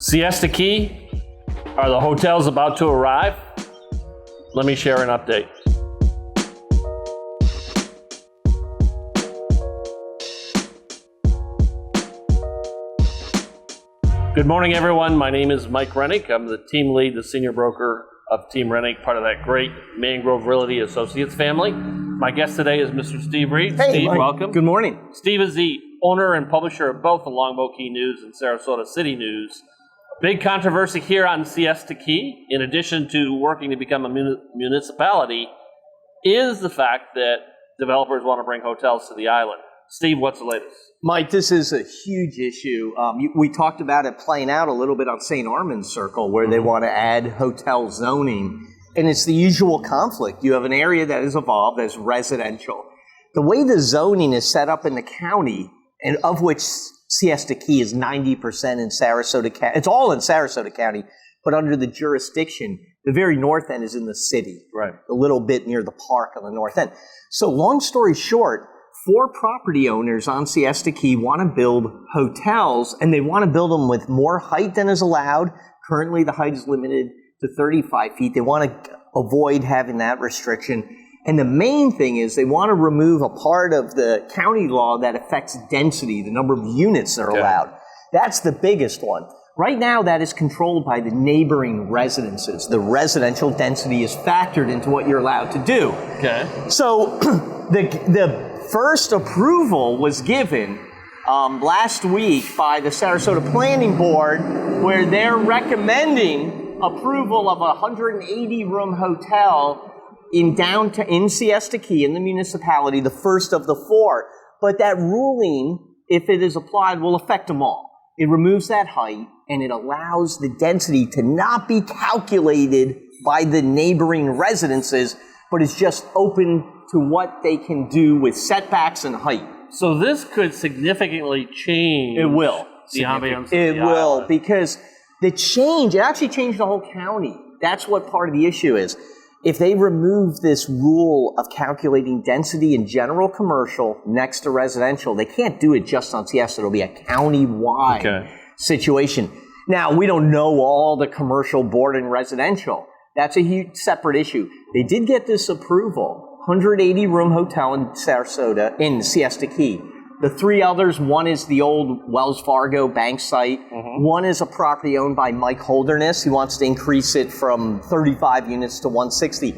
Siesta Key, are the hotels about to arrive? Let me share an update. Good morning, everyone. My name is Mike Rennick. I'm the team lead, the senior broker of Team Rennick, part of that great Mangrove Realty Associates family. My guest today is Mr. Steve Reed. Hey, Steve, Mike. welcome. Good morning. Steve is the owner and publisher of both the Longboat Key News and Sarasota City News. Big controversy here on Siesta Key, in addition to working to become a municipality, is the fact that developers want to bring hotels to the island. Steve, what's the latest? Mike, this is a huge issue. We talked about it playing out a little bit on St. Armand's Circle, where they want to add hotel zoning. And it's the usual conflict. You have an area that is evolved as residential. The way the zoning is set up in the county, and of which Siesta Key is 90% in Sarasota County. It's all in Sarasota County, but under the jurisdiction, the very north end is in the city. Right. A little bit near the park on the north end. So long story short, 4 property owners on Siesta Key want to build hotels, and they want to build them with more height than is allowed. Currently, the height is limited to 35 feet. They want to avoid having that restriction. And the main thing is they want to remove a part of the county law that affects density, the number of units that are allowed. That's the biggest one. Right now, that is controlled by the neighboring residences. The residential density is factored into what you're allowed to do. Okay. So the first approval was given last week by the Sarasota Planning Board, where they're recommending approval of a 180-room hotel in Siesta Key, in the municipality, the first of the 4. But that ruling, if it is applied, will affect them all. It removes that height, and it allows the density to not be calculated by the neighboring residences, but it's just open to what they can do with setbacks and height. So this could significantly change. It will. The ambience. It will, because it actually changed the whole county. That's what part of the issue is. If they remove this rule of calculating density in general commercial next to residential, they can't do it just on Siesta. It'll be a county-wide situation. Now, we don't know all the commercial board and residential. That's a huge separate issue. They did get this approval, 180-room hotel in Sarasota, in Siesta Key. The 3 others, one is the old Wells Fargo bank site. One is a property owned by Mike Holderness. He wants to increase it from 35 units to 160.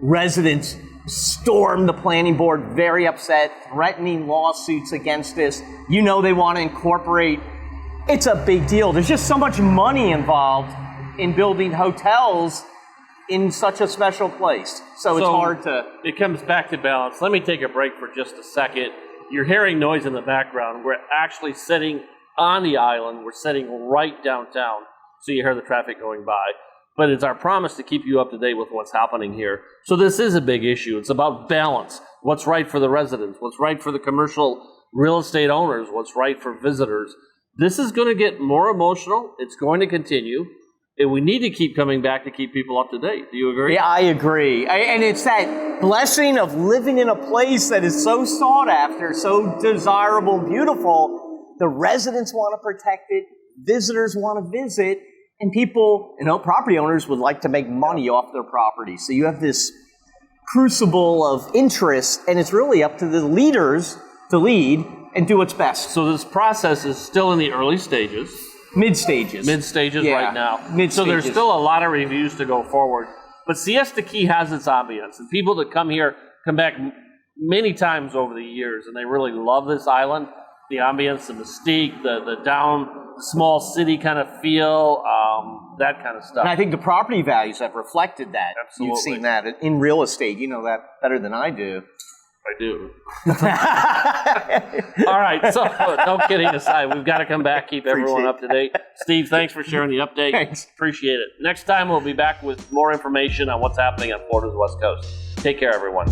Residents stormed the planning board, very upset, threatening lawsuits against this. You know they want to incorporate. It's a big deal. There's just so much money involved in building hotels in such a special place. So it's hard to... It comes back to balance. Let me take a break for just a second. You're hearing noise in the background. We're actually sitting on the island. We're sitting right downtown, so you hear the traffic going by. But it's our promise to keep you up to date with what's happening here. So this is a big issue. It's about balance. What's right for the residents? What's right for the commercial real estate owners? What's right for visitors? This is going to get more emotional. It's going to continue. And we need to keep coming back to keep people up to date. Do you agree? Yeah, I agree. And it's that blessing of living in a place that is so sought after, so desirable, beautiful. The residents want to protect it. Visitors want to visit. And people, property owners would like to make money off their property. So you have this crucible of interest, and it's really up to the leaders to lead and do what's best. So this process is still in the early stages. Mid-stages right now. So there's still a lot of reviews to go forward. But Siesta Key has its ambience. And people that come here come back many times over the years, and they really love this island. The ambience, the mystique, the down small city kind of feel, that kind of stuff. And I think the property values have reflected that. Absolutely. You've seen that in real estate. You know that better than I do. I do. All right, so no kidding aside, we've got to come back, keep everyone up to date. Steve, thanks for sharing the update. Thanks. Appreciate it. Next time, we'll be back with more information on what's happening on Florida's West Coast. Take care, everyone.